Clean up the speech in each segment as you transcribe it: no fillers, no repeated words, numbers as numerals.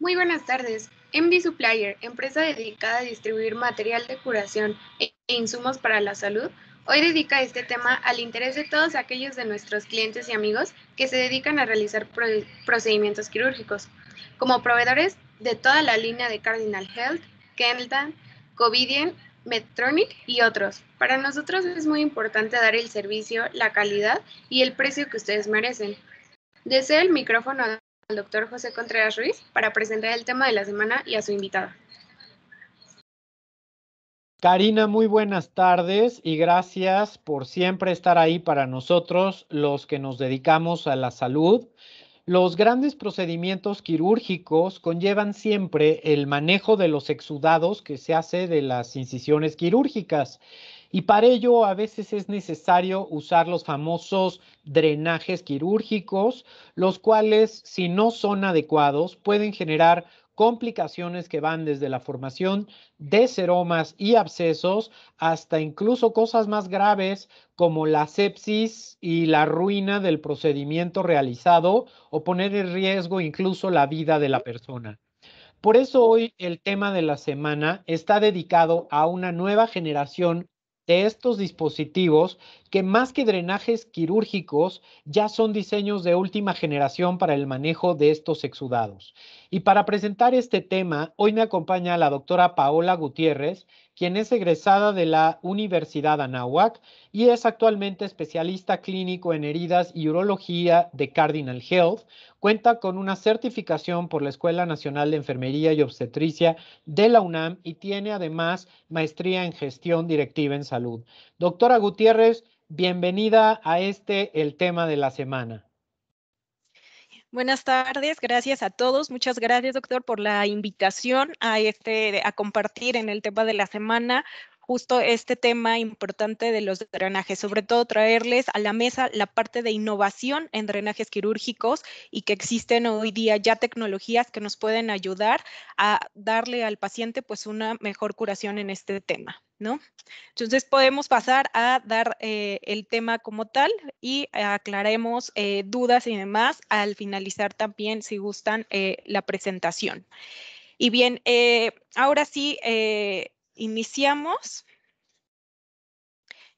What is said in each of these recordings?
Muy buenas tardes. MD Supplier, empresa dedicada a distribuir material de curación e insumos para la salud, hoy dedica este tema al interés de todos aquellos de nuestros clientes y amigos que se dedican a realizar procedimientos quirúrgicos, como proveedores de toda la línea de Cardinal Health, Kenalta, Covidien, Medtronic y otros. Para nosotros es muy importante dar el servicio, la calidad y el precio que ustedes merecen. Deseo el micrófono al doctor José Contreras Ruiz para presentar el tema de la semana y a su invitada. Karina, muy buenas tardes y gracias por siempre estar ahí para nosotros, los que nos dedicamos a la salud. Los grandes procedimientos quirúrgicos conllevan siempre el manejo de los exudados que se hace de las incisiones quirúrgicas y para ello a veces es necesario usar los famosos drenajes quirúrgicos, los cuales, si no son adecuados, pueden generar complicaciones que van desde la formación de seromas y abscesos hasta incluso cosas más graves como la sepsis y la ruina del procedimiento realizado o poner en riesgo incluso la vida de la persona. Por eso hoy el tema de la semana está dedicado a una nueva generación de estos dispositivos que más que drenajes quirúrgicos ya son diseños de última generación para el manejo de estos exudados. Y para presentar este tema, hoy me acompaña la doctora Paola Gutiérrez, quien es egresada de la Universidad Anáhuac y es actualmente especialista clínico en heridas y urología de Cardinal Health. Cuenta con una certificación por la Escuela Nacional de Enfermería y Obstetricia de la UNAM y tiene además maestría en gestión directiva en salud. Doctora Gutiérrez, bienvenida a el tema de la semana. Buenas tardes, gracias a todos. Muchas gracias, doctor, por la invitación a compartir en el tema de la semana justo este tema importante de los drenajes, sobre todo traerles a la mesa la parte de innovación en drenajes quirúrgicos y que existen hoy día ya tecnologías que nos pueden ayudar a darle al paciente pues una mejor curación en este tema, ¿no? Entonces podemos pasar a dar el tema como tal y aclaremos dudas y demás al finalizar también, si gustan, la presentación. Y bien, ahora sí, iniciamos.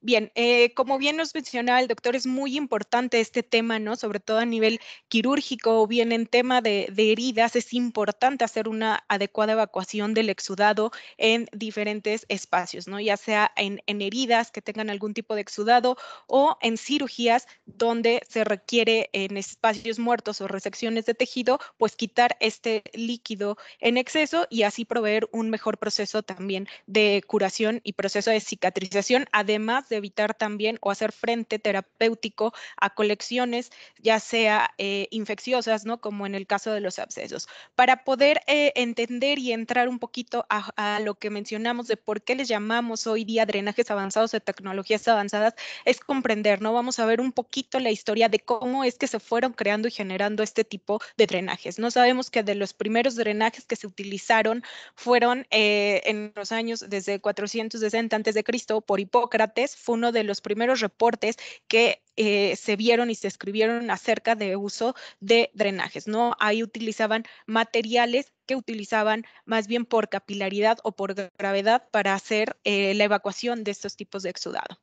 Bien, como bien nos mencionaba el doctor, es muy importante este tema, ¿no? Sobre todo a nivel quirúrgico o bien en tema de heridas, es importante hacer una adecuada evacuación del exudado en diferentes espacios, ¿no? Ya sea en heridas que tengan algún tipo de exudado o en cirugías donde se requiere en espacios muertos o resecciones de tejido, pues quitar este líquido en exceso y así proveer un mejor proceso también de curación y proceso de cicatrización, además de evitar también o hacer frente terapéutico a colecciones, ya sea infecciosas, ¿no? Como en el caso de los abscesos. Para poder entender y entrar un poquito a lo que mencionamos de por qué les llamamos hoy día drenajes avanzados de tecnologías avanzadas, es comprender, ¿no? Vamos a ver un poquito la historia de cómo es que se fueron creando y generando este tipo de drenajes. No sabemos que de los primeros drenajes que se utilizaron fueron en los años desde 460 a.C. por Hipócrates, fue uno de los primeros reportes que se vieron y se escribieron acerca de uso de drenajes, ¿no? Ahí utilizaban materiales que utilizaban más bien por capilaridad o por gravedad para hacer la evacuación de estos tipos de exudado.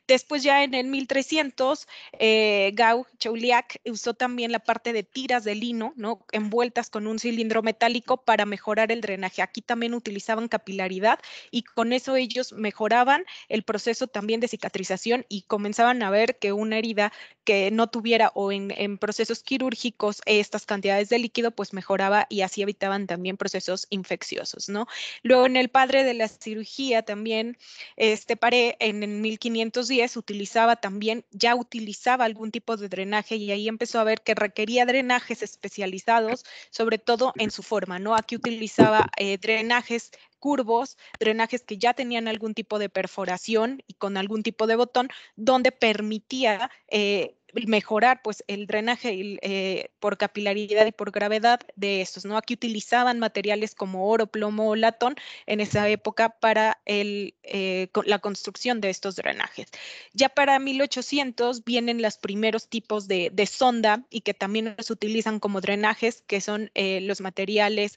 Después ya en el 1300, Gau Chauliac usó también la parte de tiras de lino, ¿no? Envueltas con un cilindro metálico para mejorar el drenaje. Aquí también utilizaban capilaridad y con eso ellos mejoraban el proceso también de cicatrización y comenzaban a ver que una herida que no tuviera o en procesos quirúrgicos estas cantidades de líquido, pues mejoraba y así evitaban también procesos infecciosos, ¿no? Luego en el padre de la cirugía también, Paré en el 1510 ya utilizaba algún tipo de drenaje y ahí empezó a ver que requería drenajes especializados, sobre todo en su forma, ¿no? Aquí utilizaba drenajes curvos, drenajes que ya tenían algún tipo de perforación y con algún tipo de botón, donde permitía mejorar pues el drenaje por capilaridad y por gravedad de estos, ¿no? Aquí utilizaban materiales como oro, plomo o latón en esa época para la construcción de estos drenajes. Ya para 1800 vienen los primeros tipos de sonda y que también los utilizan como drenajes, que son los materiales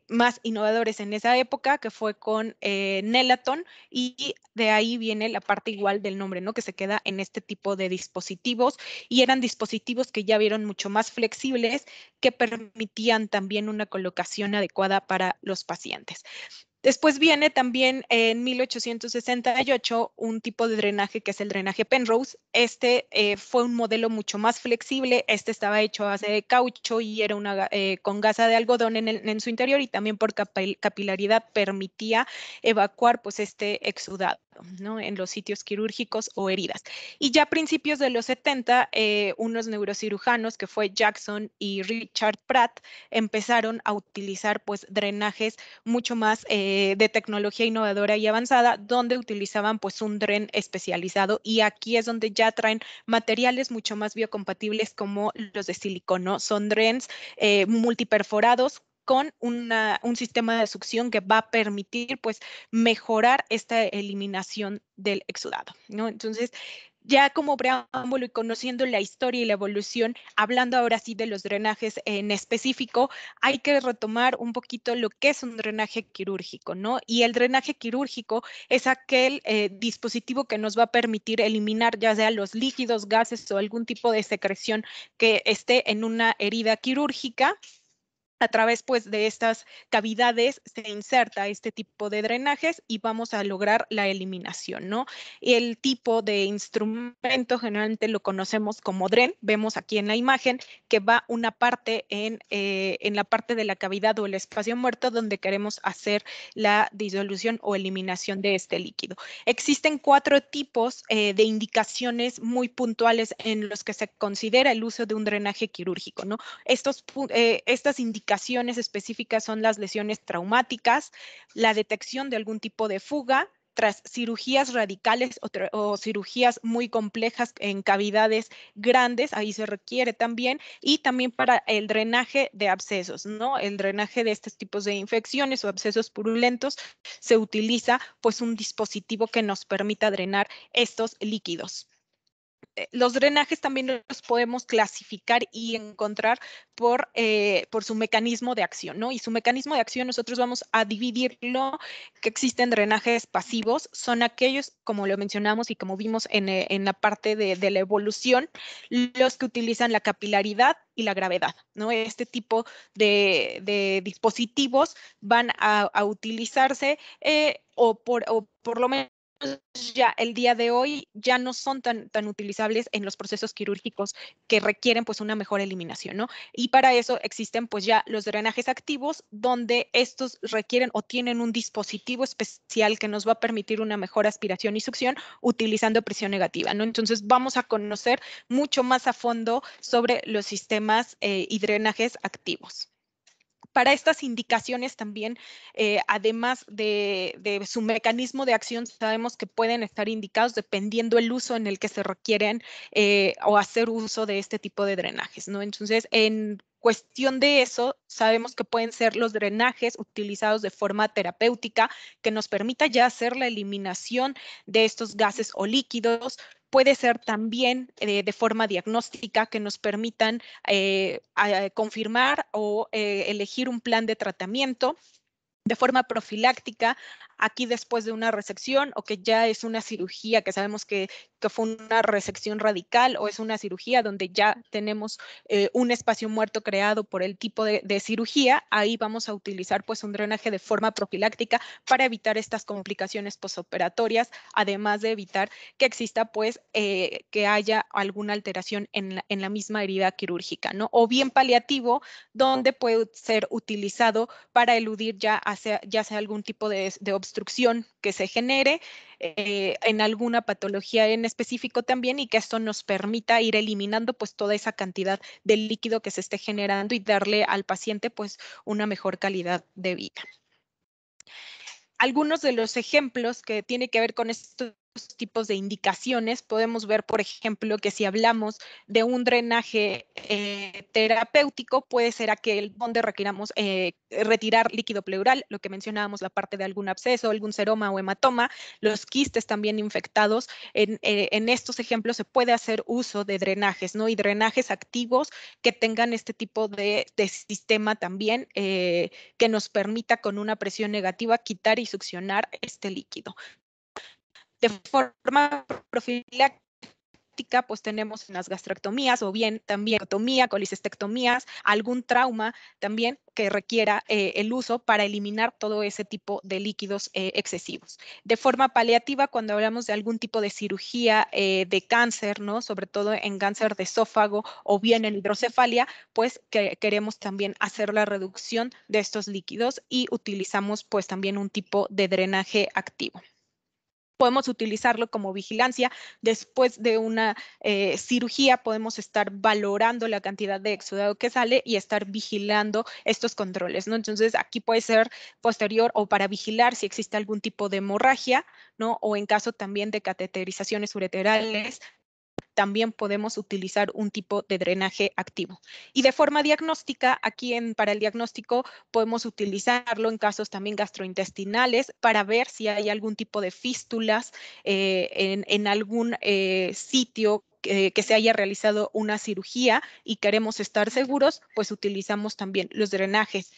más innovadores en esa época, que fue con Nelaton, y de ahí viene la parte igual del nombre, ¿no? Que se queda en este tipo de dispositivos, y eran dispositivos que ya vieron mucho más flexibles, que permitían también una colocación adecuada para los pacientes. Después viene también en 1868 un tipo de drenaje que es el drenaje Penrose. Este fue un modelo mucho más flexible. Este estaba hecho a base de caucho y era con gasa de algodón en su interior, y también por capilaridad permitía evacuar pues este exudado, ¿no? En los sitios quirúrgicos o heridas. Y ya a principios de los 70, unos neurocirujanos, que fue Jackson y Richard Pratt, empezaron a utilizar pues drenajes mucho más de tecnología innovadora y avanzada, donde utilizaban pues un dren especializado, y aquí es donde ya traen materiales mucho más biocompatibles como los de silicona, ¿no? Son drens multiperforados con un sistema de succión que va a permitir pues mejorar esta eliminación del exudado, ¿no? Entonces, ya como preámbulo y conociendo la historia y la evolución, hablando ahora sí de los drenajes en específico, hay que retomar un poquito lo que es un drenaje quirúrgico, ¿no? Y el drenaje quirúrgico es aquel dispositivo que nos va a permitir eliminar ya sea los líquidos, gases o algún tipo de secreción que esté en una herida quirúrgica. A través pues de estas cavidades se inserta este tipo de drenajes y vamos a lograr la eliminación, ¿no? Y el tipo de instrumento generalmente lo conocemos como dren. Vemos aquí en la imagen que va una parte en la parte de la cavidad o el espacio muerto donde queremos hacer la disolución o eliminación de este líquido. Existen 4 tipos de indicaciones muy puntuales en los que se considera el uso de un drenaje quirúrgico, ¿no? Estas indicaciones específicas son las lesiones traumáticas, la detección de algún tipo de fuga, tras cirugías radicales o cirugías muy complejas en cavidades grandes, ahí se requiere también, y también para el drenaje de abscesos, ¿no? El drenaje de estos tipos de infecciones o abscesos purulentos, se utiliza pues un dispositivo que nos permita drenar estos líquidos. Los drenajes también los podemos clasificar y encontrar por su mecanismo de acción, ¿no? Y su mecanismo de acción nosotros vamos a dividirlo, que existen drenajes pasivos, son aquellos, como lo mencionamos y como vimos en la parte de la evolución, los que utilizan la capilaridad y la gravedad, ¿no? Este tipo de dispositivos van a utilizarse o por lo menos ya el día de hoy ya no son tan utilizables en los procesos quirúrgicos que requieren pues una mejor eliminación, ¿no? Y para eso existen pues ya los drenajes activos, donde estos requieren o tienen un dispositivo especial que nos va a permitir una mejor aspiración y succión utilizando presión negativa, ¿no? Entonces vamos a conocer mucho más a fondo sobre los sistemas y drenajes activos. Para estas indicaciones también, además de su mecanismo de acción, sabemos que pueden estar indicados dependiendo el uso en el que se requieren o hacer uso de este tipo de drenajes, ¿no? Entonces, en cuestión de eso, sabemos que pueden ser los drenajes utilizados de forma terapéutica, que nos permita ya hacer la eliminación de estos gases o líquidos. Puede ser también de forma diagnóstica, que nos permitan confirmar o elegir un plan de tratamiento. De forma profiláctica, aquí después de una resección o que ya es una cirugía, que sabemos que fue una resección radical, o es una cirugía donde ya tenemos un espacio muerto creado por el tipo de cirugía, ahí vamos a utilizar pues un drenaje de forma profiláctica para evitar estas complicaciones posoperatorias, además de evitar que exista pues que haya alguna alteración en la misma herida quirúrgica, ¿no? O bien paliativo, donde puede ser utilizado para eludir ya sea algún tipo de obstrucción que se genere en alguna patología en específico también, y que esto nos permita ir eliminando pues toda esa cantidad de líquido que se esté generando y darle al paciente pues una mejor calidad de vida. Algunos de los ejemplos que tiene que ver con estos tipos de indicaciones, podemos ver, por ejemplo, que si hablamos de un drenaje terapéutico, puede ser aquel donde requiramos retirar líquido pleural, lo que mencionábamos, la parte de algún absceso, algún seroma o hematoma, los quistes también infectados. En estos ejemplos se puede hacer uso de drenajes, ¿no? Y drenajes activos que tengan este tipo de sistema también que nos permita con una presión negativa quitar y succionar este líquido. De forma profiláctica, pues tenemos las gastrectomías o bien también colicistectomías, algún trauma también que requiera el uso para eliminar todo ese tipo de líquidos excesivos. De forma paliativa, cuando hablamos de algún tipo de cirugía de cáncer, ¿no? Sobre todo en cáncer de esófago o bien en hidrocefalia, pues queremos también hacer la reducción de estos líquidos y utilizamos pues también un tipo de drenaje activo. Podemos utilizarlo como vigilancia. Después de una cirugía podemos estar valorando la cantidad de exudado que sale y estar vigilando estos controles, ¿no? Entonces aquí puede ser posterior o para vigilar si existe algún tipo de hemorragia, ¿no? O en caso también de cateterizaciones ureterales, también podemos utilizar un tipo de drenaje activo. Y de forma diagnóstica, aquí para el diagnóstico podemos utilizarlo en casos también gastrointestinales para ver si hay algún tipo de fístulas en algún sitio que se haya realizado una cirugía y queremos estar seguros, pues utilizamos también los drenajes.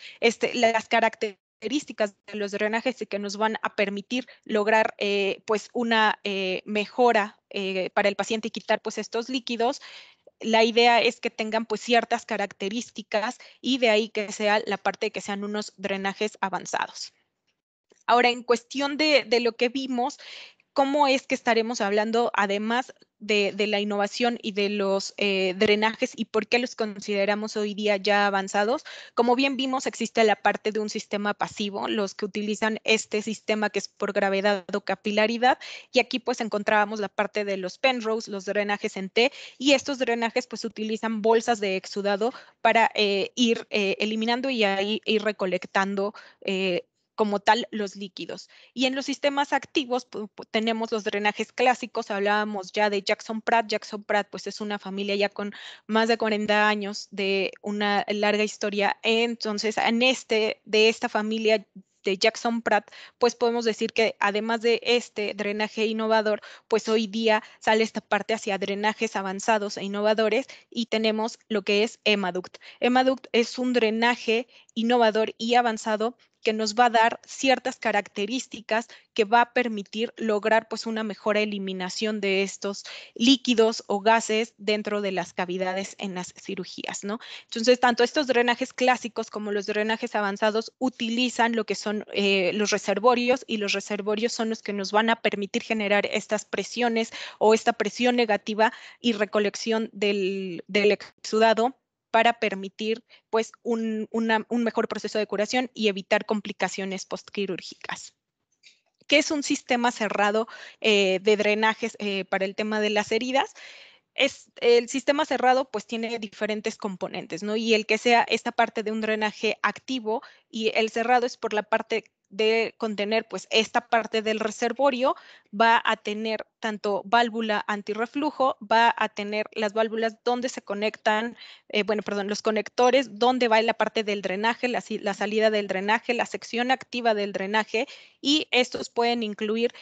Las características de los drenajes y que nos van a permitir lograr pues una mejora para el paciente y quitar pues estos líquidos. La idea es que tengan pues ciertas características y de ahí que sea la parte de que sean unos drenajes avanzados. Ahora, en cuestión de lo que vimos, ¿cómo es que estaremos hablando además de la innovación y de los drenajes y por qué los consideramos hoy día ya avanzados? Como bien vimos, existe la parte de un sistema pasivo, los que utilizan este sistema que es por gravedad o capilaridad, y aquí pues encontrábamos la parte de los Penrose, los drenajes en T, y estos drenajes pues utilizan bolsas de exudado para ir eliminando y ahí ir recolectando como tal los líquidos. Y en los sistemas activos tenemos los drenajes clásicos, hablábamos ya de Jackson Pratt. Jackson Pratt pues es una familia ya con más de 40 años de una larga historia. Entonces, de esta familia de Jackson Pratt, pues podemos decir que además de este drenaje innovador, pues hoy día sale esta parte hacia drenajes avanzados e innovadores y tenemos lo que es Emaduct. Emaduct es un drenaje innovador y avanzado que nos va a dar ciertas características que va a permitir lograr pues una mejor eliminación de estos líquidos o gases dentro de las cavidades en las cirugías, ¿no? Entonces, tanto estos drenajes clásicos como los drenajes avanzados utilizan lo que son los reservorios, y los reservorios son los que nos van a permitir generar estas presiones o esta presión negativa y recolección del exudado para permitir pues un mejor proceso de curación y evitar complicaciones postquirúrgicas. ¿Qué es un sistema cerrado de drenajes para el tema de las heridas? El sistema cerrado pues tiene diferentes componentes, ¿no? Y el que sea esta parte de un drenaje activo y el cerrado es por la parte de contener pues esta parte del reservorio, va a tener tanto válvula antirreflujo, va a tener las válvulas donde se conectan, los conectores, donde va la parte del drenaje, la salida del drenaje, la sección activa del drenaje, y estos pueden incluir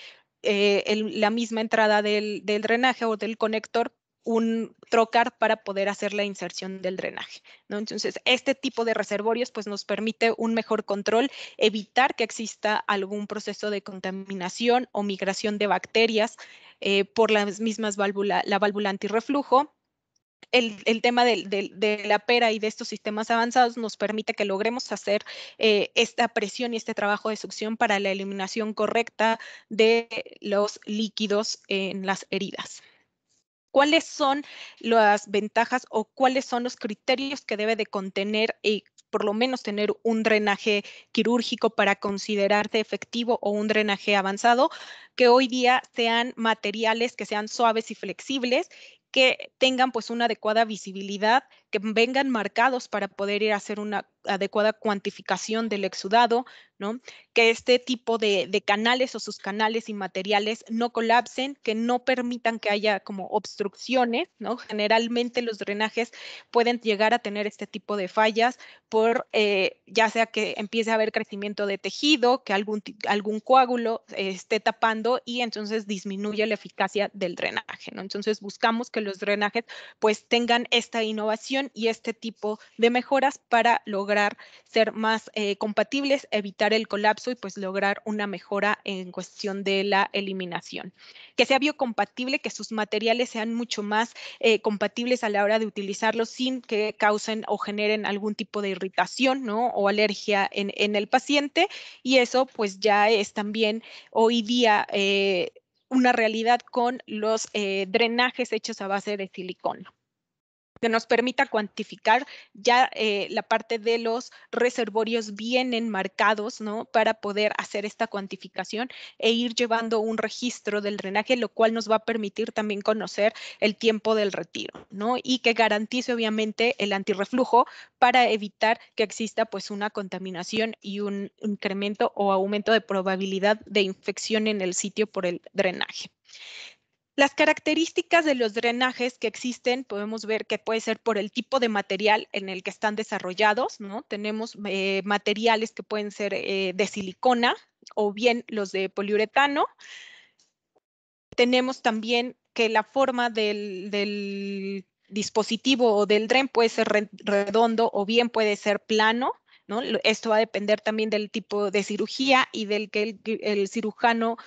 la misma entrada del drenaje o del conector, un trocar para poder hacer la inserción del drenaje, ¿no? Entonces, este tipo de reservorios pues nos permite un mejor control, evitar que exista algún proceso de contaminación o migración de bacterias por las mismas la válvula antirreflujo. El tema de la PERA y de estos sistemas avanzados nos permite que logremos hacer esta presión y este trabajo de succión para la eliminación correcta de los líquidos en las heridas. ¿Cuáles son las ventajas o cuáles son los criterios que debe de contener y por lo menos tener un drenaje quirúrgico para considerarse efectivo o un drenaje avanzado? Que hoy día sean materiales que sean suaves y flexibles, que tengan pues una adecuada visibilidad, que vengan marcados para poder ir a hacer una adecuada cuantificación del exudado, ¿no? Que este tipo de canales o sus canales y materiales no colapsen, que no permitan que haya como obstrucciones, ¿no? Generalmente los drenajes pueden llegar a tener este tipo de fallas por ya sea que empiece a haber crecimiento de tejido, que algún coágulo esté tapando y entonces disminuye la eficacia del drenaje, ¿no? Entonces buscamos que los drenajes pues tengan esta innovación y este tipo de mejoras para lograr ser más compatibles, evitar el colapso y pues lograr una mejora en cuestión de la eliminación. Que sea biocompatible, que sus materiales sean mucho más compatibles a la hora de utilizarlos sin que causen o generen algún tipo de irritación, ¿no? O alergia en el paciente, y eso pues ya es también hoy día una realidad con los drenajes hechos a base de silicona, que nos permita cuantificar ya la parte de los reservorios vienen marcados, ¿no? Para poder hacer esta cuantificación e ir llevando un registro del drenaje, lo cual nos va a permitir también conocer el tiempo del retiro, ¿no? Y que garantice obviamente el antirreflujo para evitar que exista pues una contaminación y un incremento o aumento de probabilidad de infección en el sitio por el drenaje. Las características de los drenajes que existen, podemos ver que puede ser por el tipo de material en el que están desarrollados, ¿no? Tenemos materiales que pueden ser de silicona o bien los de poliuretano. Tenemos también que la forma del dispositivo o del dren puede ser redondo o bien puede ser plano, ¿no? Esto va a depender también del tipo de cirugía y del que el cirujano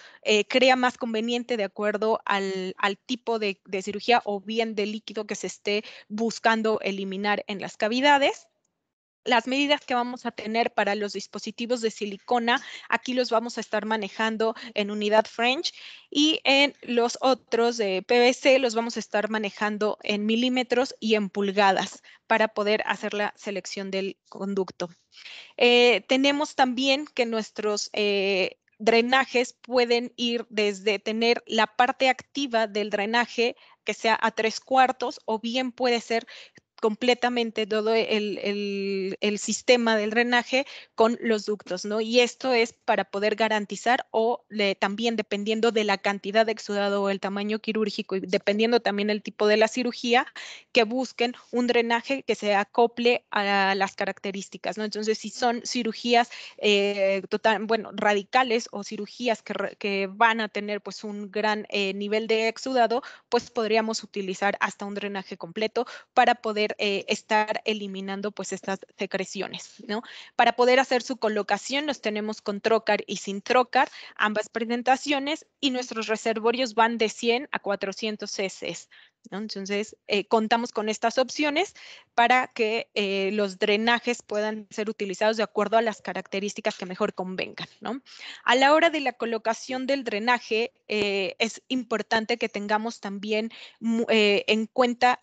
crea más conveniente de acuerdo al tipo de cirugía o bien de líquido que se esté buscando eliminar en las cavidades. Las medidas que vamos a tener para los dispositivos de silicona, aquí los vamos a estar manejando en unidad French, y en los otros de PVC los vamos a estar manejando en milímetros y en pulgadas para poder hacer la selección del conducto. Tenemos también que nuestros drenajes pueden ir desde tener la parte activa del drenaje que sea a 3/4 o bien puede ser completamente todo el sistema del drenaje con los ductos, ¿no? Y esto es para poder garantizar o también dependiendo de la cantidad de exudado o el tamaño quirúrgico y dependiendo también el tipo de la cirugía, que busquen un drenaje que se acople a las características, ¿no? Entonces, si son cirugías radicales o cirugías que van a tener pues un gran nivel de exudado, pues podríamos utilizar hasta un drenaje completo para poder estar eliminando pues estas secreciones, ¿no? Para poder hacer su colocación los tenemos con trocar y sin trocar, ambas presentaciones, y nuestros reservorios van de 100 a 400 cc, ¿no? Entonces, contamos con estas opciones para que los drenajes puedan ser utilizados de acuerdo a las características que mejor convengan, ¿no? A la hora de la colocación del drenaje, es importante que tengamos también en cuenta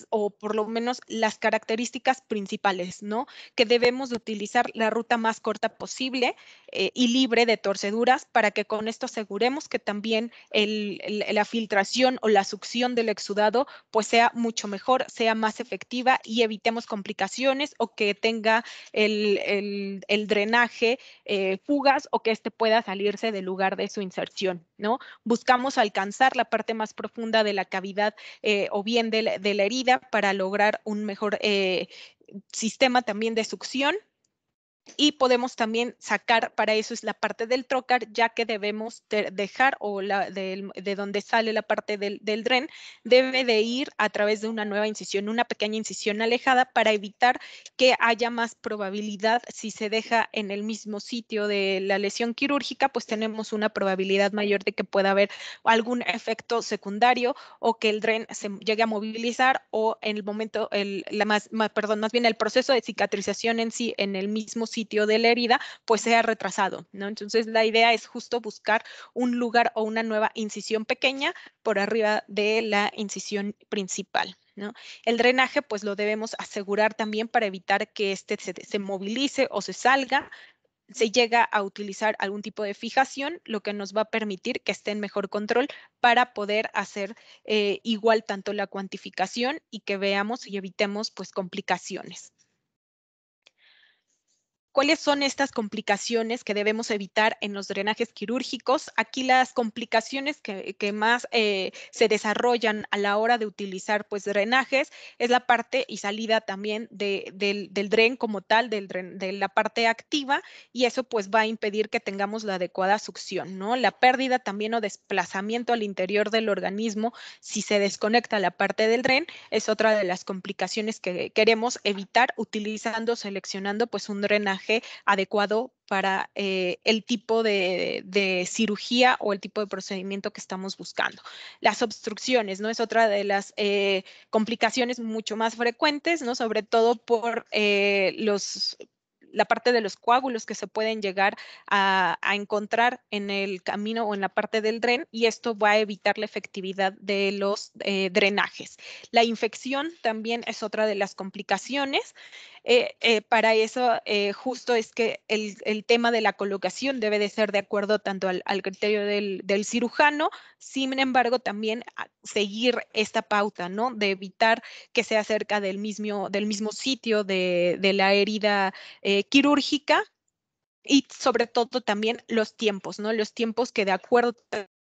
o por lo menos las características principales, ¿no? Que debemos de utilizar la ruta más corta posible y libre de torceduras para que con esto aseguremos que también la filtración o la succión del exudado pues sea mucho mejor, sea más efectiva y evitemos complicaciones o que tenga el drenaje fugas o que éste pueda salirse del lugar de su inserción, ¿no? Buscamos alcanzar la parte más profunda de la cavidad o bien de la herida para lograr un mejor sistema también de succión. Y podemos también sacar, para eso es la parte del trocar, ya que debemos dejar o de donde sale la parte del dren, debe de ir a través de una nueva incisión, una pequeña incisión alejada para evitar que haya más probabilidad. Si se deja en el mismo sitio de la lesión quirúrgica, pues tenemos una probabilidad mayor de que pueda haber algún efecto secundario o que el dren se llegue a movilizar o en el momento, más bien el proceso de cicatrización en sí, en el mismo sitio de la herida, pues sea retrasado, ¿no? Entonces, la idea es justo buscar un lugar o una nueva incisión pequeña por arriba de la incisión principal, ¿no? El drenaje, pues lo debemos asegurar también para evitar que este se movilice o se salga. se llega a utilizar algún tipo de fijación, lo que nos va a permitir que esté en mejor control para poder hacer igual tanto la cuantificación y que veamos y evitemos pues complicaciones. ¿Cuáles son estas complicaciones que debemos evitar en los drenajes quirúrgicos? Aquí las complicaciones que más se desarrollan a la hora de utilizar pues, drenajes es la parte y salida también del dren como tal, de la parte activa, y eso pues va a impedir que tengamos la adecuada succión, ¿no? La pérdida también o desplazamiento al interior del organismo si se desconecta la parte del dren es otra de las complicaciones que queremos evitar seleccionando pues un drenaje adecuado para el tipo de cirugía o el tipo de procedimiento que estamos buscando. Las obstrucciones, ¿no? Es otra de las complicaciones mucho más frecuentes, ¿no? Sobre todo por la parte de los coágulos que se pueden llegar a encontrar en el camino o en la parte del dren, y esto va a evitar la efectividad de los drenajes. La infección también es otra de las complicaciones. Para eso justo es que el tema de la colocación debe de ser de acuerdo tanto al criterio del cirujano, sin embargo también seguir esta pauta, ¿no? De evitar que sea cerca del mismo sitio de la herida quirúrgica, y sobre todo también los tiempos, ¿no? Los tiempos que de acuerdo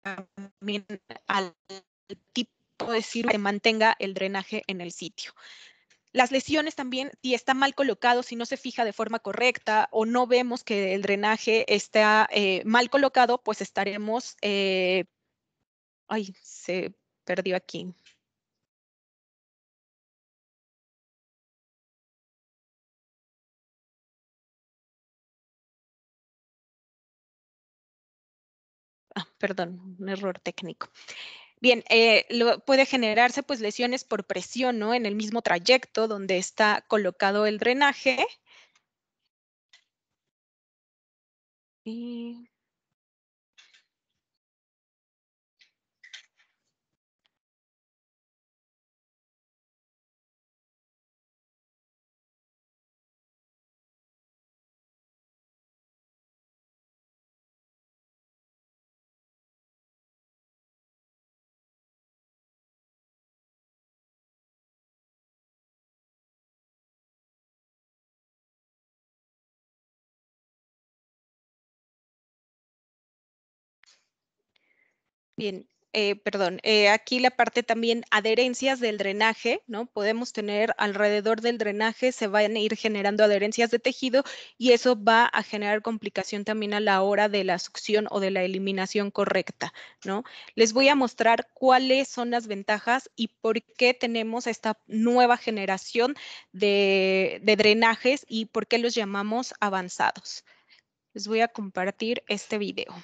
también al tipo de cirugía se mantenga el drenaje en el sitio. Las lesiones también, si está mal colocado, si no se fija de forma correcta o no vemos que el drenaje está mal colocado, pues estaremos... ay, se perdió aquí. Perdón, un error técnico. Bien, puede generarse pues lesiones por presión, ¿no? En el mismo trayecto donde está colocado el drenaje. Y bien, perdón, aquí la parte también adherencias del drenaje, ¿no? Podemos tener alrededor del drenaje, se van a ir generando adherencias de tejido y eso va a generar complicación también a la hora de la succión o de la eliminación correcta, ¿no? Les voy a mostrar cuáles son las ventajas y por qué tenemos esta nueva generación de drenajes y por qué los llamamos avanzados. Les voy a compartir este video.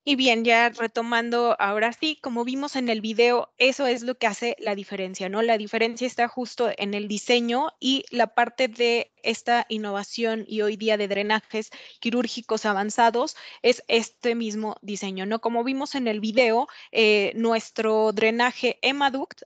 Y bien, ya retomando ahora sí, como vimos en el video, eso es lo que hace la diferencia, ¿no? La diferencia está justo en el diseño y la parte de esta innovación y hoy día de drenajes quirúrgicos avanzados es este mismo diseño, ¿no? Como vimos en el video, nuestro drenaje Emaduct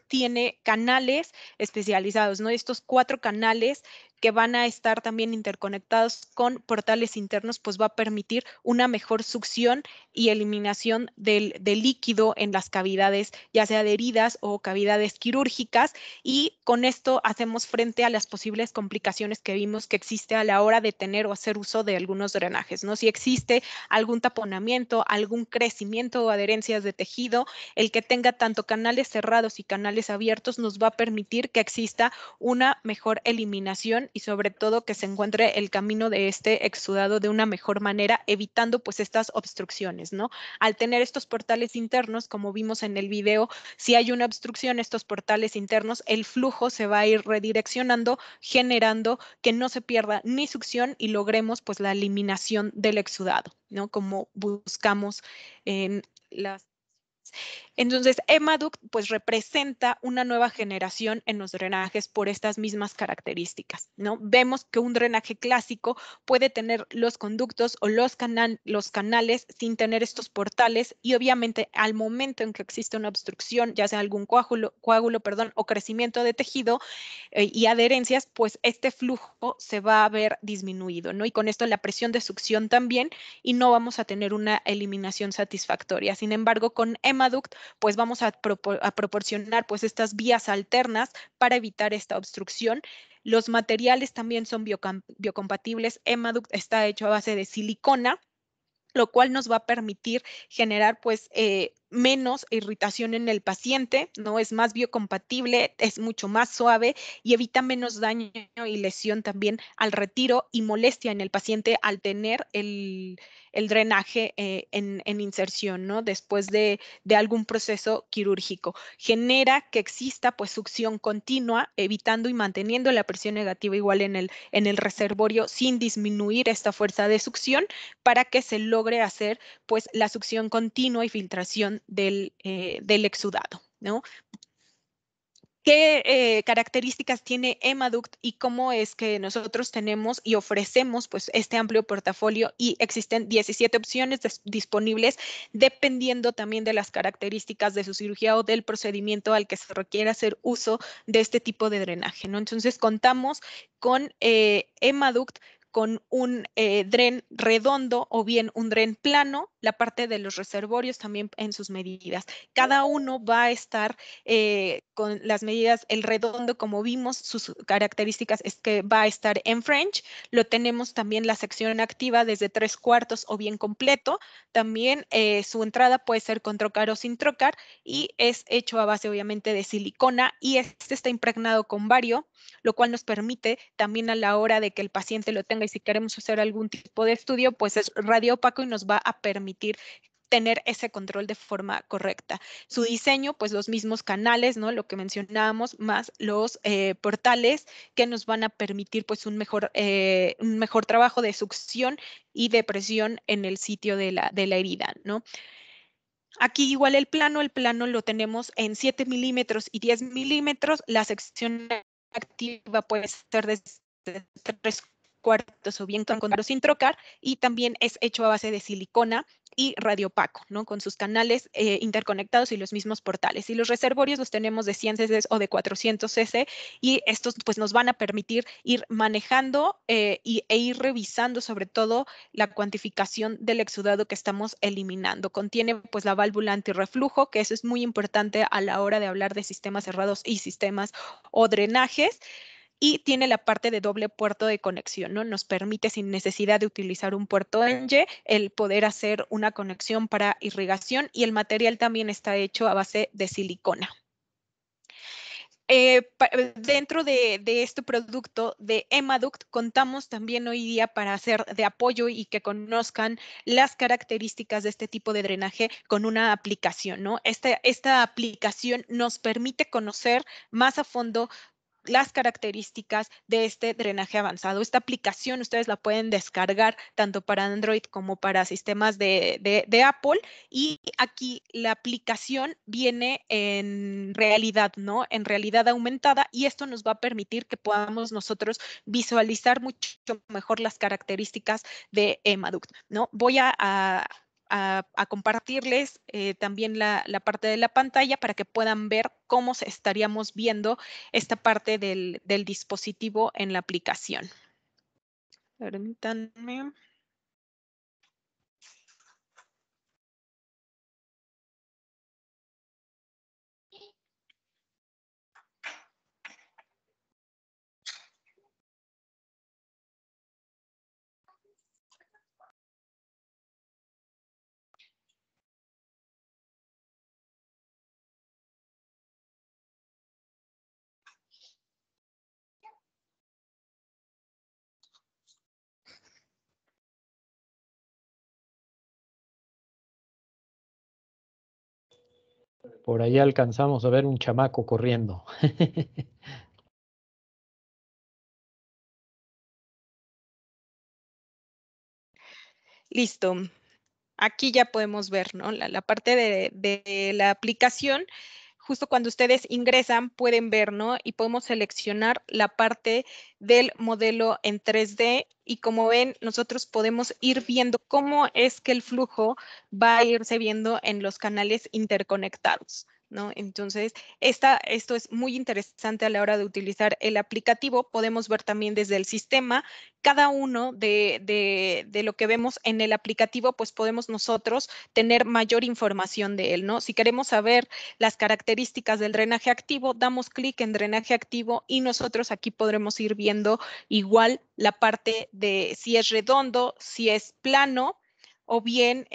tiene canales especializados, ¿no? Estos 4 canales que van a estar también interconectados con portales internos, pues va a permitir una mejor succión y eliminación del líquido en las cavidades, ya sea de heridas o cavidades quirúrgicas, y con esto hacemos frente a las posibles complicaciones que vimos que existe a la hora de tener o hacer uso de algunos drenajes, ¿no? Si existe algún taponamiento, algún crecimiento o adherencias de tejido, el que tenga tanto canales cerrados y canales abiertos nos va a permitir que exista una mejor eliminación y sobre todo que se encuentre el camino de este exudado de una mejor manera, evitando pues estas obstrucciones, ¿no? Al tener estos portales internos, como vimos en el video, si hay una obstrucción, estos portales internos, el flujo se va a ir redireccionando, generando que no se pierda ni succión y logremos pues la eliminación del exudado, ¿no? Como buscamos en las. Entonces, Emaduct pues representa una nueva generación en los drenajes por estas mismas características, ¿no? Vemos que un drenaje clásico puede tener los conductos o los canales sin tener estos portales y obviamente al momento en que existe una obstrucción, ya sea algún coágulo, o crecimiento de tejido, y adherencias, pues este flujo se va a ver disminuido, ¿no? Y con esto la presión de succión también y no vamos a tener una eliminación satisfactoria. Sin embargo, con Emaduct, pues vamos a proporcionar pues estas vías alternas para evitar esta obstrucción. Los materiales también son biocompatibles. Emaduct está hecho a base de silicona, lo cual nos va a permitir generar pues menos irritación en el paciente, ¿no? Es más biocompatible, es mucho más suave y evita menos daño y lesión también al retiro y molestia en el paciente al tener el drenaje en inserción, ¿no? Después de algún proceso quirúrgico. Genera que exista pues succión continua, evitando y manteniendo la presión negativa igual en el reservorio sin disminuir esta fuerza de succión para que se logre hacer pues la succión continua y filtración del exudado, ¿no? ¿Qué características tiene Emaduct y cómo es que nosotros tenemos y ofrecemos pues este amplio portafolio y existen 17 opciones disponibles dependiendo también de las características de su cirugía o del procedimiento al que se requiere hacer uso de este tipo de drenaje, ¿no? Entonces contamos con Emaduct con un dren redondo o bien un dren plano, la parte de los reservorios también en sus medidas. Cada uno va a estar con las medidas, el redondo, como vimos, sus características es que va a estar en French. Lo tenemos también la sección activa desde 3/4 o bien completo. También su entrada puede ser con trocar o sin trocar y es hecho a base obviamente de silicona y este está impregnado con bario, lo cual nos permite también a la hora de que el paciente lo tenga y si queremos hacer algún tipo de estudio, pues es radioopaco y nos va a permitir tener ese control de forma correcta. Su diseño, pues los mismos canales, ¿no? Lo que mencionábamos, más los portales que nos van a permitir pues un mejor trabajo de succión y de presión en el sitio de la herida, ¿no? Aquí igual el plano lo tenemos en 7 milímetros y 10 milímetros. La sección activa puede ser de 3/4 o bien con sin trocar y también es hecho a base de silicona y radiopaco, ¿no? Con sus canales interconectados y los mismos portales. Y los reservorios los tenemos de 100 cc o de 400 cc y estos pues nos van a permitir ir manejando e ir revisando sobre todo la cuantificación del exudado que estamos eliminando. Contiene pues la válvula antirreflujo, que eso es muy importante a la hora de hablar de sistemas cerrados y sistemas o drenajes. Y tiene la parte de doble puerto de conexión, ¿no? Nos permite sin necesidad de utilizar un puerto ENGE el poder hacer una conexión para irrigación y el material también está hecho a base de silicona. Dentro de este producto de Emaduct contamos también hoy día para hacer de apoyo y que conozcan las características de este tipo de drenaje con una aplicación, ¿no? Esta aplicación nos permite conocer más a fondo las características de este drenaje avanzado. Esta aplicación ustedes la pueden descargar tanto para Android como para sistemas de Apple, y aquí la aplicación viene en realidad, ¿no? En realidad aumentada, y esto nos va a permitir que podamos nosotros visualizar mucho mejor las características de Emaduct, ¿no? Voy a compartirles también la parte de la pantalla para que puedan ver cómo estaríamos viendo esta parte del dispositivo en la aplicación. Permítanme. Por ahí alcanzamos a ver un chamaco corriendo. Listo. Aquí ya podemos ver, ¿no? La parte de la aplicación. Justo cuando ustedes ingresan pueden ver, ¿no? Y podemos seleccionar la parte del modelo en 3D, y como ven, nosotros podemos ir viendo cómo es que el flujo va a irse viendo en los canales interconectados, ¿no? Entonces, esto es muy interesante a la hora de utilizar el aplicativo. Podemos ver también desde el sistema cada uno de lo que vemos en el aplicativo, pues podemos nosotros tener mayor información de él, ¿no? Si queremos saber las características del drenaje activo, damos clic en drenaje activo y nosotros aquí podremos ir viendo igual la parte de si es redondo, si es plano, o bien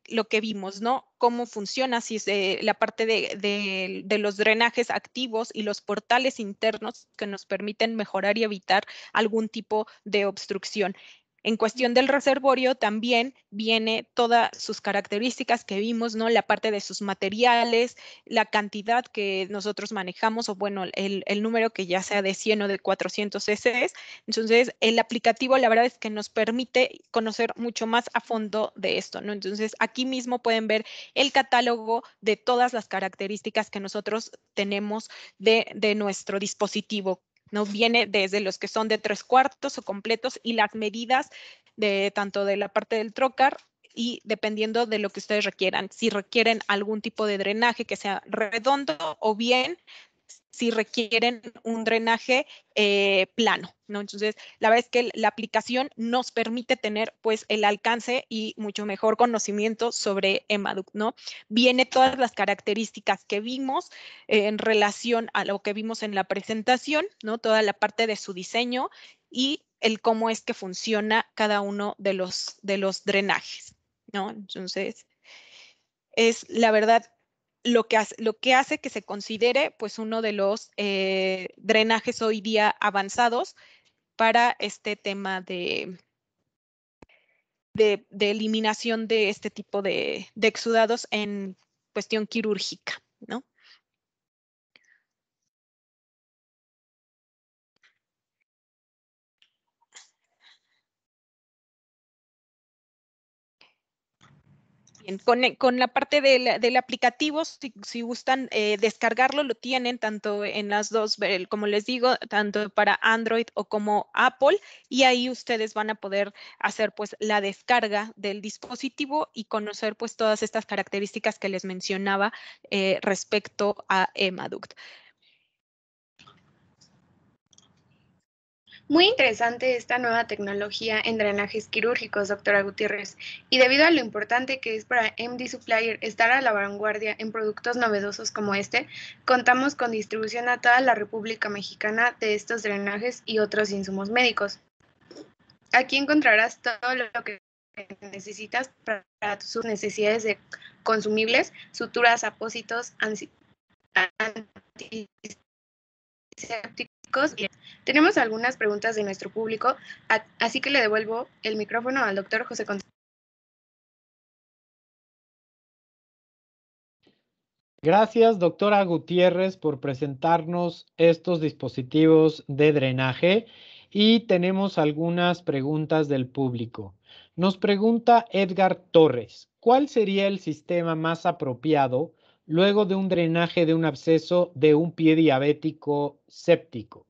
lo que vimos, ¿no? Cómo funciona, si es la parte de los drenajes activos y los portales internos que nos permiten mejorar y evitar algún tipo de obstrucción. En cuestión del reservorio también viene todas sus características que vimos, ¿no? La parte de sus materiales, la cantidad que nosotros manejamos, o bueno, el número que ya sea de 100 o de 400 cc. Entonces, el aplicativo la verdad es que nos permite conocer mucho más a fondo de esto, ¿no? Entonces, aquí mismo pueden ver el catálogo de todas las características que nosotros tenemos de nuestro dispositivo. Nos viene desde los que son de 3/4 o completos, y las medidas de tanto de la parte del trocar, y dependiendo de lo que ustedes requieran, si requieren algún tipo de drenaje que sea redondo, o bien si requieren un drenaje plano, ¿no? Entonces, la verdad es que la aplicación nos permite tener pues el alcance y mucho mejor conocimiento sobre Emaduct, ¿no? Viene todas las características que vimos en relación a lo que vimos en la presentación, ¿no? Toda la parte de su diseño y el cómo es que funciona cada uno de los drenajes, ¿no? Entonces, es la verdad lo que hace que se considere pues uno de los drenajes hoy día avanzados para este tema de eliminación de este tipo de exudados en cuestión quirúrgica, ¿no? Bien, con la parte del aplicativo, si gustan descargarlo, lo tienen tanto en las dos, como les digo, tanto para Android o como Apple, y ahí ustedes van a poder hacer pues la descarga del dispositivo y conocer pues todas estas características que les mencionaba respecto a Emaduct. Muy interesante esta nueva tecnología en drenajes quirúrgicos, doctora Gutiérrez, y debido a lo importante que es para MD Supplier estar a la vanguardia en productos novedosos como este, contamos con distribución a toda la República Mexicana de estos drenajes y otros insumos médicos. Aquí encontrarás todo lo que necesitas para sus necesidades de consumibles, suturas, apósitos, antisépticos. Tenemos algunas preguntas de nuestro público, así que le devuelvo el micrófono al doctor José Contreras. Gracias, doctora Gutiérrez, por presentarnos estos dispositivos de drenaje y tenemos algunas preguntas del público. Nos pregunta Edgar Torres, ¿cuál sería el sistema más apropiado luego de un drenaje de un absceso de un pie diabético séptico?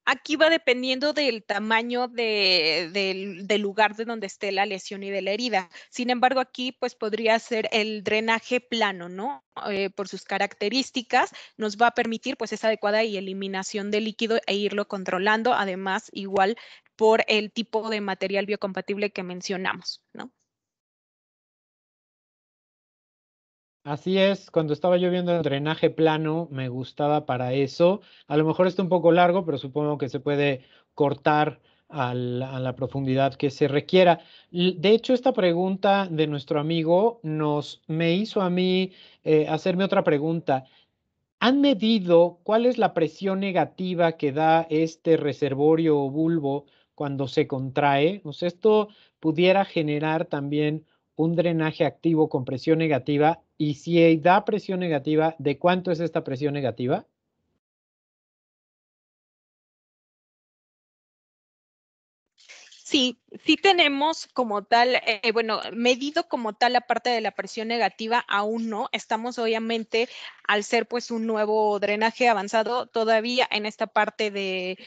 Aquí va dependiendo del tamaño del lugar de donde esté la lesión y de la herida. Sin embargo, aquí pues podría ser el drenaje plano, ¿no? Por sus características, nos va a permitir pues esa adecuada y eliminación de líquido e irlo controlando, además igual por el tipo de material biocompatible que mencionamos, ¿no? Así es, cuando estaba yo viendo el drenaje plano, me gustaba para eso. A lo mejor está un poco largo, pero supongo que se puede cortar a la profundidad que se requiera. De hecho, esta pregunta de nuestro amigo me hizo a mí hacerme otra pregunta. ¿Han medido cuál es la presión negativa que da este reservorio o bulbo cuando se contrae? O sea, esto pudiera generar también un drenaje activo con presión negativa. Y si da presión negativa, ¿de cuánto es esta presión negativa? Sí, sí tenemos como tal, bueno, medido como tal la parte de la presión negativa, aún no. Estamos obviamente, al ser pues un nuevo drenaje avanzado, todavía en esta parte de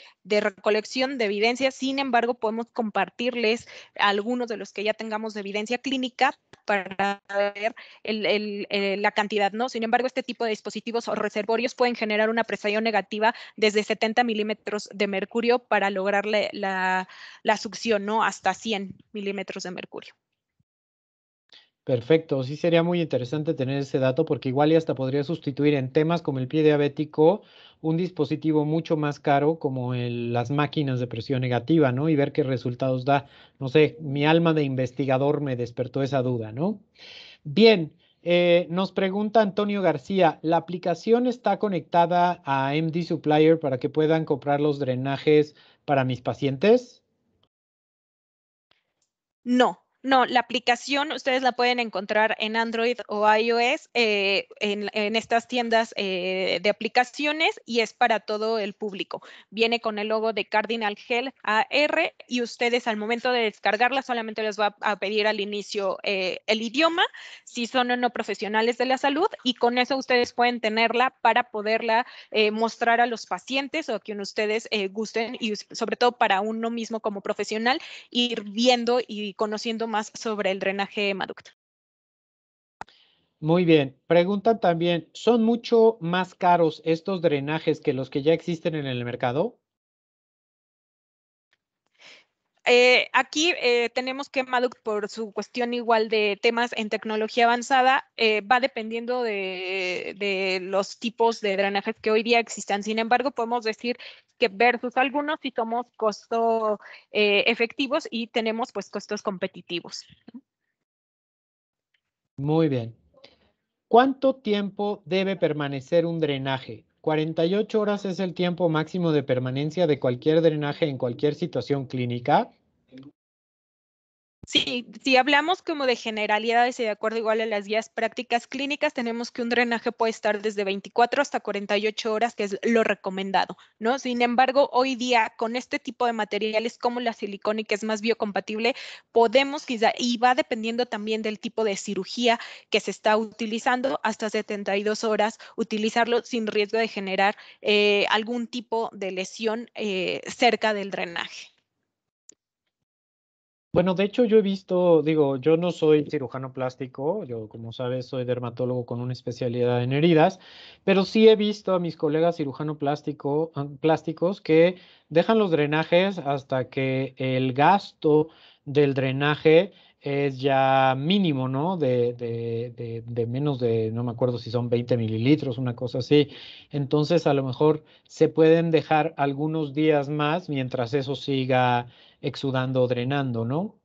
recolección de evidencia. Sin embargo, podemos compartirles algunos de los que ya tengamos de evidencia clínica para ver la cantidad, ¿no? Sin embargo, este tipo de dispositivos o reservorios pueden generar una presión negativa desde 70 milímetros de mercurio para lograr la succión, ¿no? Hasta 100 milímetros de mercurio. Perfecto, sí sería muy interesante tener ese dato porque igual y hasta podría sustituir en temas como el pie diabético un dispositivo mucho más caro como las máquinas de presión negativa, ¿no? Y ver qué resultados da. No sé, mi alma de investigador me despertó esa duda, ¿no? Bien, nos pregunta Antonio García, ¿la aplicación está conectada a MD Supplier para que puedan comprar los drenajes para mis pacientes? No, no, la aplicación ustedes la pueden encontrar en Android o iOS en estas tiendas de aplicaciones y es para todo el público. Viene con el logo de Cardinal Health AR y ustedes al momento de descargarla solamente les va a pedir al inicio el idioma, si son o no profesionales de la salud y con eso ustedes pueden tenerla para poderla mostrar a los pacientes o a quien ustedes gusten y sobre todo para uno mismo como profesional ir viendo y conociendo más sobre el drenaje hemaducto. Muy bien. Preguntan también, ¿son mucho más caros estos drenajes que los que ya existen en el mercado? Aquí tenemos que Maduct por su cuestión igual de temas en tecnología avanzada, va dependiendo de los tipos de drenajes que hoy día existan. Sin embargo, podemos decir que versus algunos sí somos costo efectivos y tenemos pues costos competitivos. Muy bien. ¿Cuánto tiempo debe permanecer un drenaje? 48 horas es el tiempo máximo de permanencia de cualquier drenaje en cualquier situación clínica. Sí, si hablamos como de generalidades y de acuerdo igual a las guías prácticas clínicas, tenemos que un drenaje puede estar desde 24 hasta 48 horas, que es lo recomendado, ¿no? Sin embargo, hoy día con este tipo de materiales como la silicona y que es más biocompatible, podemos quizá, y va dependiendo también del tipo de cirugía que se está utilizando, hasta 72 horas, utilizarlo sin riesgo de generar algún tipo de lesión cerca del drenaje. Bueno, de hecho yo he visto, digo, yo no soy cirujano plástico, yo como sabes soy dermatólogo con una especialidad en heridas, pero sí he visto a mis colegas plásticos que dejan los drenajes hasta que el gasto del drenaje es ya mínimo, ¿no? De menos de, no me acuerdo si son 20 mililitros, una cosa así. Entonces a lo mejor se pueden dejar algunos días más mientras eso siga exudando o drenando, ¿no?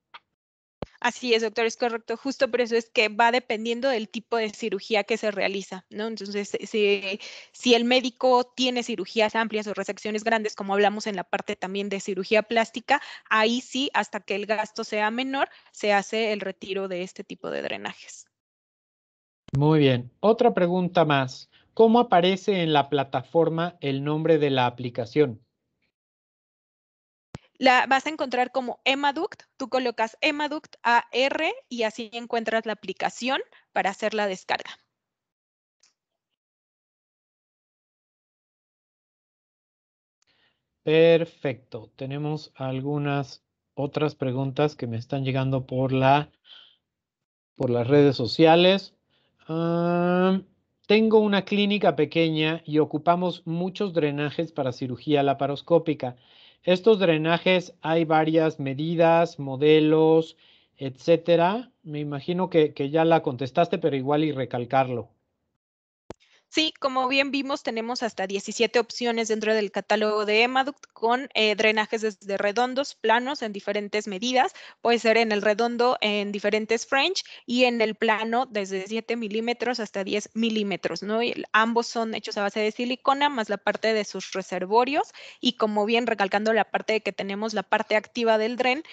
Así es, doctor, es correcto. Justo por eso es que va dependiendo del tipo de cirugía que se realiza, ¿no? Entonces, si el médico tiene cirugías amplias o resecciones grandes, como hablamos en la parte también de cirugía plástica, ahí sí, hasta que el gasto sea menor, se hace el retiro de este tipo de drenajes. Muy bien. Otra pregunta más. ¿Cómo aparece en la plataforma el nombre de la aplicación? La vas a encontrar como Emaduct, tú colocas Emaduct AR y así encuentras la aplicación para hacer la descarga. Perfecto. Tenemos algunas otras preguntas que me están llegando por las redes sociales. Tengo una clínica pequeña y ocupamos muchos drenajes para cirugía laparoscópica. Estos drenajes hay varias medidas, modelos, etcétera. Me imagino que ya la contestaste, pero igual y recalcarlo. Sí, como bien vimos, tenemos hasta 17 opciones dentro del catálogo de Emaduct con drenajes desde redondos, planos en diferentes medidas. Puede ser en el redondo en diferentes French y en el plano desde 7 milímetros hasta 10 milímetros, ¿no? Y ambos son hechos a base de silicona más la parte de sus reservorios y como bien recalcando la parte de que tenemos la parte activa del dren,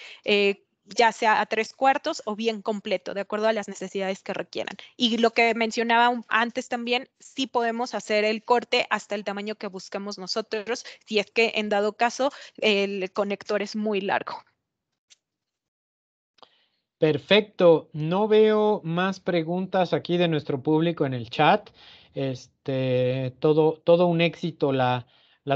ya sea a 3/4 o bien completo, de acuerdo a las necesidades que requieran. Y lo que mencionaba antes también, sí podemos hacer el corte hasta el tamaño que buscamos nosotros, si es que en dado caso el conector es muy largo. Perfecto. No veo más preguntas aquí de nuestro público en el chat. Todo un éxito la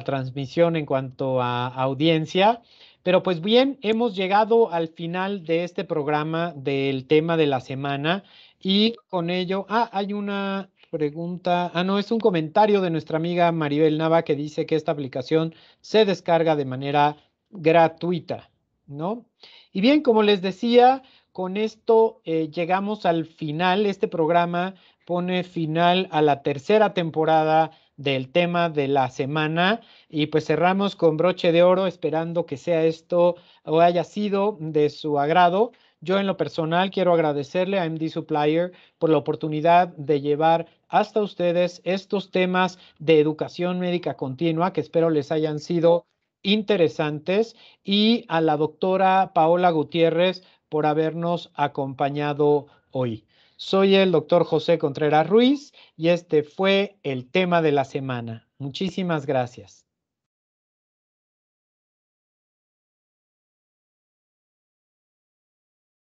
transmisión en cuanto a audiencia. Pero pues bien, hemos llegado al final de este programa del tema de la semana y con ello, hay una pregunta, no, es un comentario de nuestra amiga Maribel Nava que dice que esta aplicación se descarga de manera gratuita, ¿no? Y bien, como les decía, con esto llegamos al final. Este programa pone final a la tercera temporada del tema de la semana y pues cerramos con broche de oro esperando que sea esto o haya sido de su agrado. Yo en lo personal quiero agradecerle a MD Supplier por la oportunidad de llevar hasta ustedes estos temas de educación médica continua que espero les hayan sido interesantes y a la doctora Paola Gutiérrez por habernos acompañado hoy. Soy el doctor José Contreras Ruiz y este fue el tema de la semana. Muchísimas gracias.